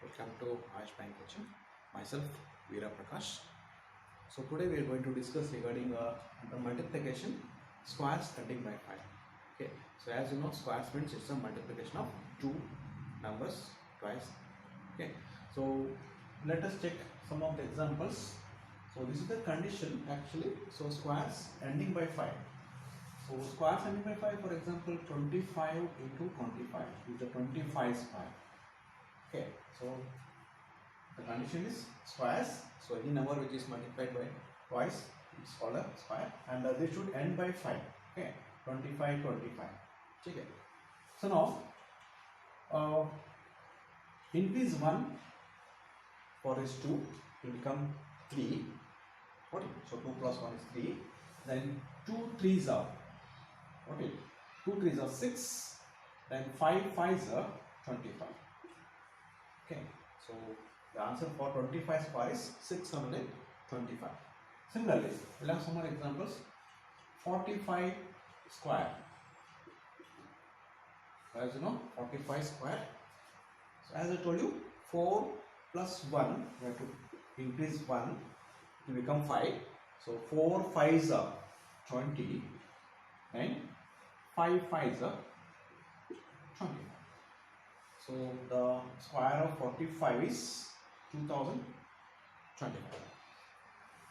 Welcome to Ash Bank Kitchen. Myself, Veera Prakash. So today we are going to discuss regarding the multiplication squares ending by 5. Okay. So as you know, squares means it's a multiplication of two numbers twice. Okay. So let us check some of the examples. So this is the condition actually. So squares ending by 5. So squares ending by 5, for example, 25 into 25 is the 25 square. Okay, so the condition is squares. So any number which is multiplied by twice is called a square, and they should end by 5. Okay, 25, 25. Okay. So now increase 1 for is 2 will become 3. Okay, so 2 plus 1 is 3. Then 2 3s are 2 3s are 6. Then 5 5s are 25. Okay, so the answer for 25 square is 625. Similarly, we'll have some more examples. 45 square. As you know, 45 square. So as I told you, 4 plus 1, we have to increase 1 to become 5. So 4 5s are 20 and 5 5s are 25. So the square of 45 is 2025.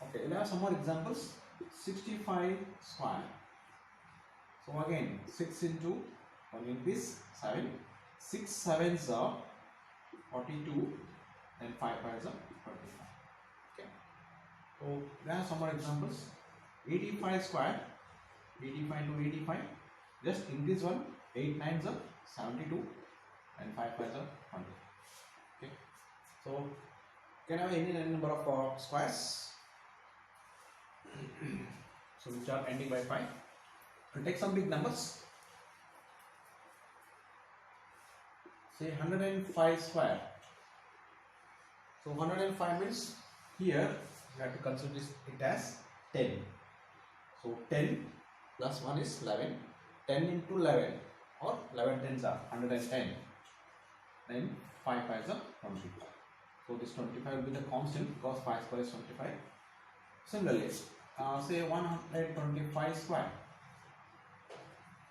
Okay, we'll have some more examples. 65 square. So again, 6 into 1 increase 7. 6 7s are 42 and 5 5s are 25. Okay. So there are some more examples. 85 square. 85 to 85. Just increase 1. 8 9s are 72. And 5 5s are 100. Okay. So can I have any number of squares? So which are ending by 5. We'll take some big numbers. Say 105 square. So 105 means here you have to consider it as 10. So 10 plus 1 is 11. 10 into 11 or 11 tens are 110. Then 5 5s are 25. So this 25 will be the constant because 5 square is 25. Similarly, say 125 square.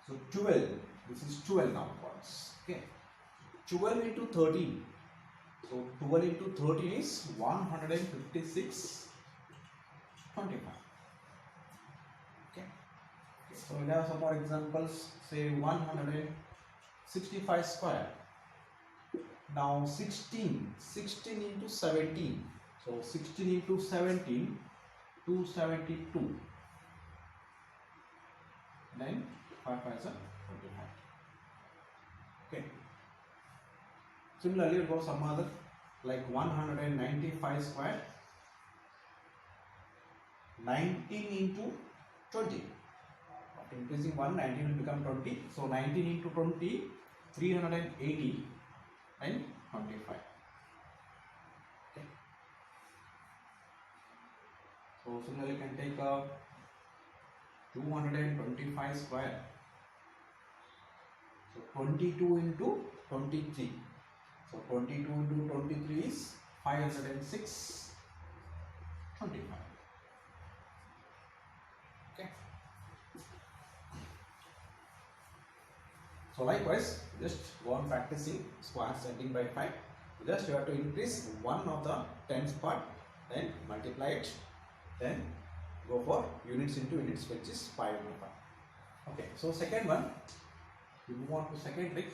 So 12, this is 12 now for us. Okay. 12 into 13. So 12 into 13 is 156, 25. Okay. So we have some more examples. Say 165 square. Now 16 into 17. So 16 into 17, 272. Then 5 5s are 25. Okay. Similarly, we go some other like 195 square. 19 into 20. After increasing 1, 19 will become 20. So 19 into 20, 380 and 25. Okay. So similarly, you can take 225 square. So 22 into 23. So 22 into 23 is 506, 25. Okay. So likewise, just go on practicing squares ending by 5. Just you have to increase one of the tens part, then multiply it, then go for units into units, which is 5 into 5. Okay, so second one, we move on to second trick.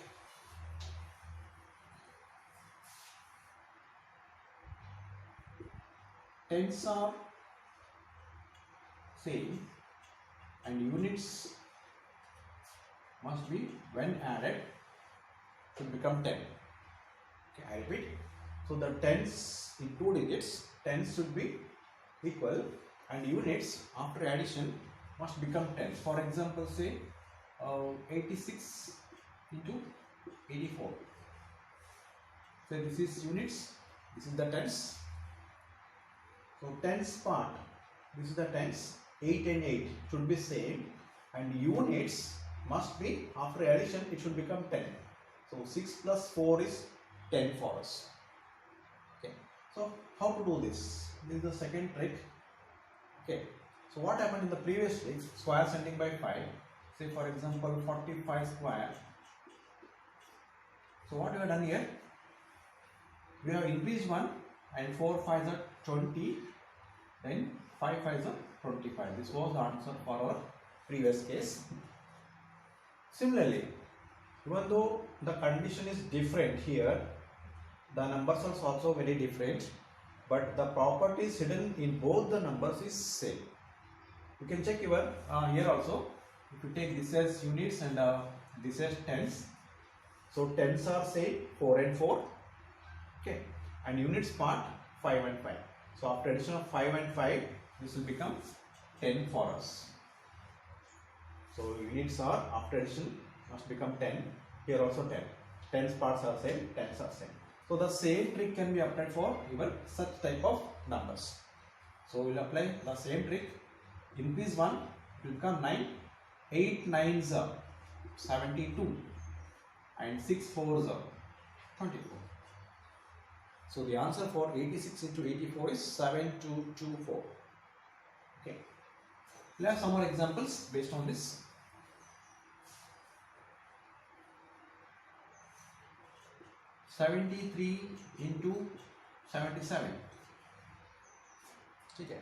Tens are same and units must be, when added, should become 10. Okay, I repeat. So the tens in 2 digits, tens should be equal and units after addition must become 10. For example, say 86 into 84. So this is units, this is the tens. So tens part, this is the tens, 8 and 8 should be same and units must be, after addition it should become 10. So 6 plus 4 is 10 for us. So how to do this? This is the second trick. Okay. So what happened in the previous trick? Squares ending by 5. Say for example 45 square. So what we have done here? We have increased 1 and 4 5s are 20. Then 5 5s are 25. This was the answer for our previous case. Similarly, even though the condition is different here, the numbers are also very different, but the properties hidden in both the numbers is same. You can check your here also. If you take this as units and this as tens, so tens are same 4 and 4, okay, and units part 5 and 5. So after addition of 5 and 5, this will become 10 for us. So units are after addition must become 10. Here also 10. Tens parts are same, tens are same. So the same trick can be applied for even such type of numbers. So we will apply the same trick. Increase 1 will become 9. 8 9s are 72 and 6 4s are 24. So the answer for 86 into 84 is 7224. Okay. We'll have some more examples based on this. (73) into 77. Okay.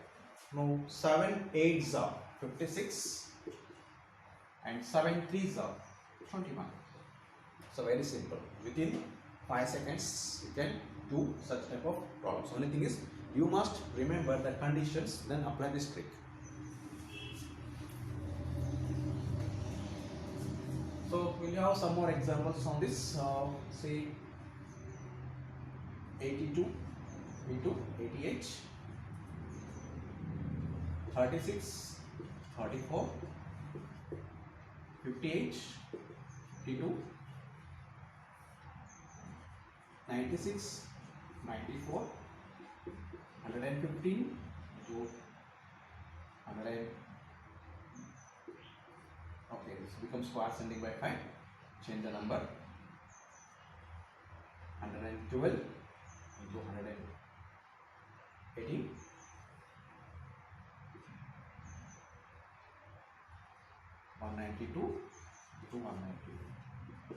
Now 7 8s are 56 and 7 3s are 21. So very simple. Within 5 seconds you can do such type of problems. Only thing is you must remember the conditions, then apply this trick. So we'll have some more examples on this. Say 82 into 88, 36, 34, 58, 52, 96, 94, 115 into 100. Okay, this becomes squares ending by 5. Change the number. 112 into 118. 192 to 192.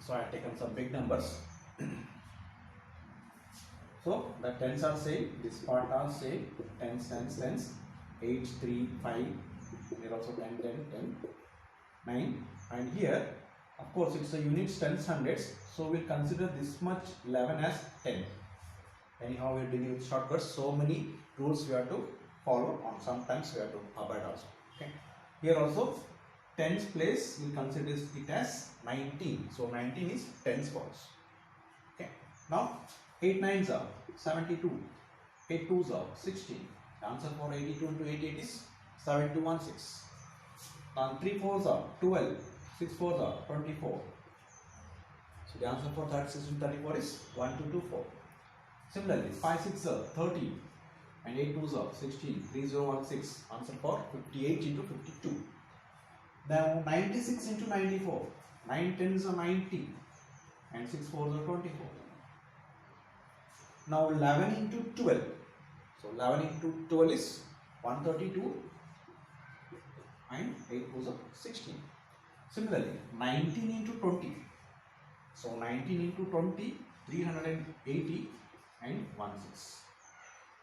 So I have taken some big numbers. So the tens are same, this part are same, tens, tens, tens, 8, 3, 5, here also 10, 10, 10, 9, and here of course it's a units, tens, hundreds, so we'll consider this much 11 as 10. Anyhow we're dealing with shortcuts, so many rules we have to follow, on sometimes we have to avoid also. Okay. Here also tens place we'll consider it as 19, so 19 is tens for us. Okay. Now 8 9s are 72, 8 2s are 16. The answer for 82 into 88 is 7216. Now 3 4s are 12, 6 4s are 24. So the answer for 36 into 34 is 1224. Similarly 5 6 are 30 and 8 2s are 16, 3016. Answer for 58 into 52. Now 96 into 94, 9 10s are 90 and 6 4s are 24. Now 11 into 12, so 11 into 12 is 132 and 8 4s are 16. Similarly 19 into 20, so 19 into 20, 380 and 16.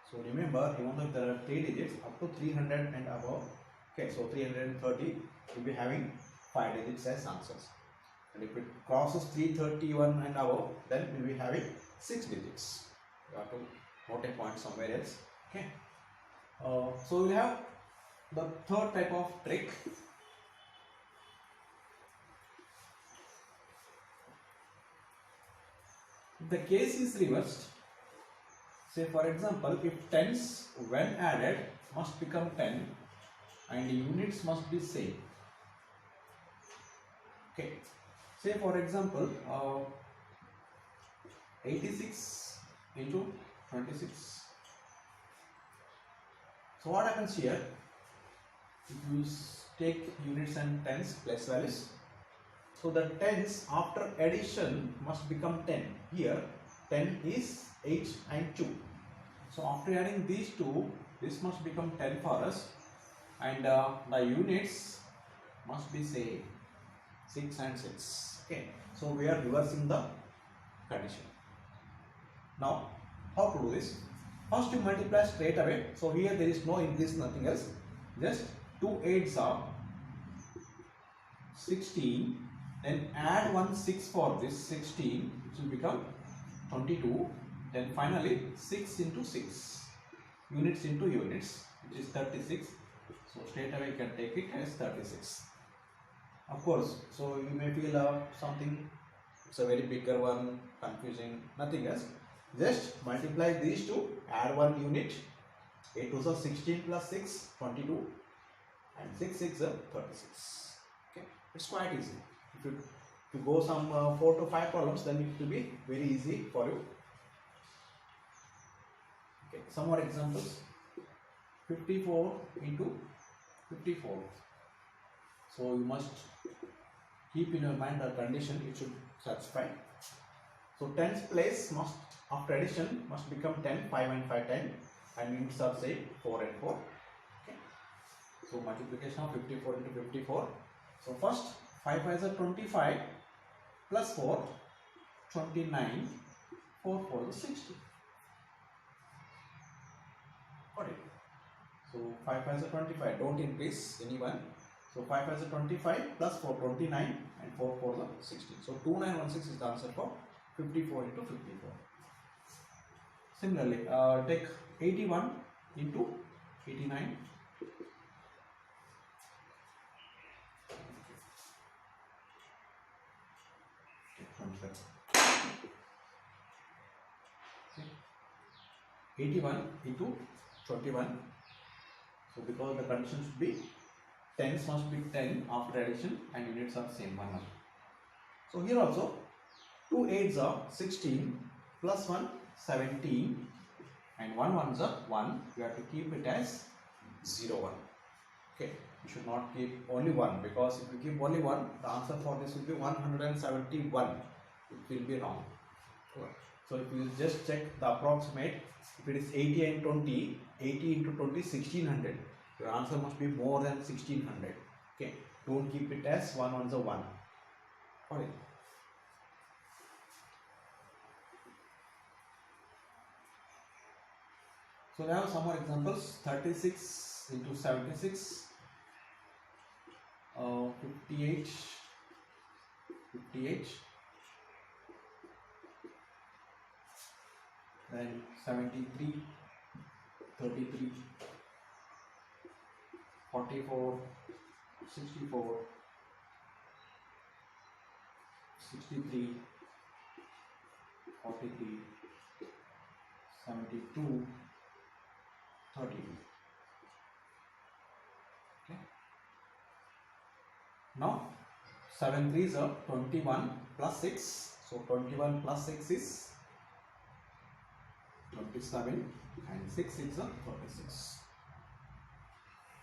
So remember, even though there are 3 digits up to 300 and above, okay, so 330 will be having 5 digits as answers, and if it crosses 331 and above, then we will be having 6 digits. You have to note a point somewhere else. Okay. So we have the third type of trick. If the case is reversed, say for example, if tens when added must become 10 and units must be same. Okay. Say for example, 86 into 26. So what happens here? If you take units and tens place values, so the tens after addition must become 10. Here 10 is 8 and 2. So after adding these two, this must become 10 for us, and the units must be say 6 and 6. Okay, so we are reversing the condition. Now how to do this? First you multiply straight away. So here there is no increase, nothing else. Just 2 8s are 16. Then add 1 6 for this 16, which will become 22. Then finally 6 into 6, units into units, which is 36. So straight away you can take it as 36. Of course, so you may feel something, it's a very bigger one, confusing, nothing else. Just multiply these two, add 1 unit, 8 2s are 16 plus 6, 22, and 6 6 are 36. Okay, it's quite easy. If you go some 4 to 5 problems, then it will be very easy for you. Okay, some more examples. 54 into 54. So you must keep in your mind the condition it should satisfy. So 10's place must, after addition, must become 10, 5 and 5 10, and units are say 4 and 4. Okay. So multiplication of 54 into 54. So first 5 5s are 25 plus 4, 29, 4 4 is 60. Got it. So 5 5s are 25, don't increase anyone. So 5 5s are 25 plus 4 29 and 4 4 are 60. So 2916 is the answer for 54 into 54. Similarly, take 81 into 89. Okay, 81 into 21. So because the condition should be 10s must be 10 after addition and units are same 1 1. So here also 2 8s are 16 plus 1 17 and 1 1s are 1. You have to keep it as 0 1. Okay, you should not keep only 1, because if you keep only 1, the answer for this will be 171. It will be wrong. So if you just check the approximate, if it is 80 and 20, 80 into 20 1600. Your answer must be more than 1600. Okay, don't keep it as 1 1s are 1. Got it? So we have some more examples. 36 into 76, 58, 58, then 73, 33, 44, 64, 63, 43, 72, 32. Okay. Now 7 3s are 21 plus 6. So 21 plus 6 is 27 and 6 6 are 36.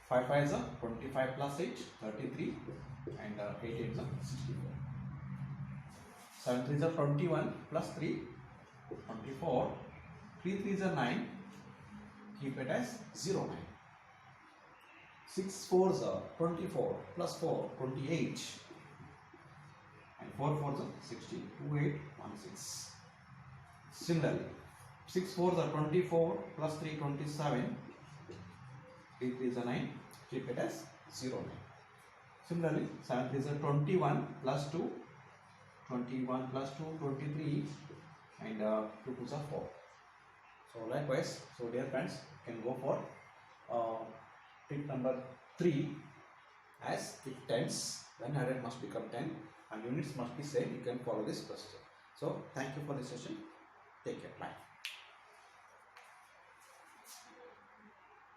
5 5s are 25 plus 8, 33 and 8 8s are 64. 7 3s are 21 plus 3, 24. 3 3s are 9. Keep it as 0 9. 6 4s are 24 plus 4, 28 and 4 4s are 16, 2 8 1 6. Similarly, 6 4s are 24 plus 3, 27, 3 3s are 9, keep it as 0 9. Similarly, 7 3s are 21 plus 2, 21 plus 2, 23 and 2 2s are 4. So likewise, so dear friends, you can go for trick number 3 as if tens, then added must become 10 and units must be same. You can follow this procedure. So thank you for this session. Take care. Bye.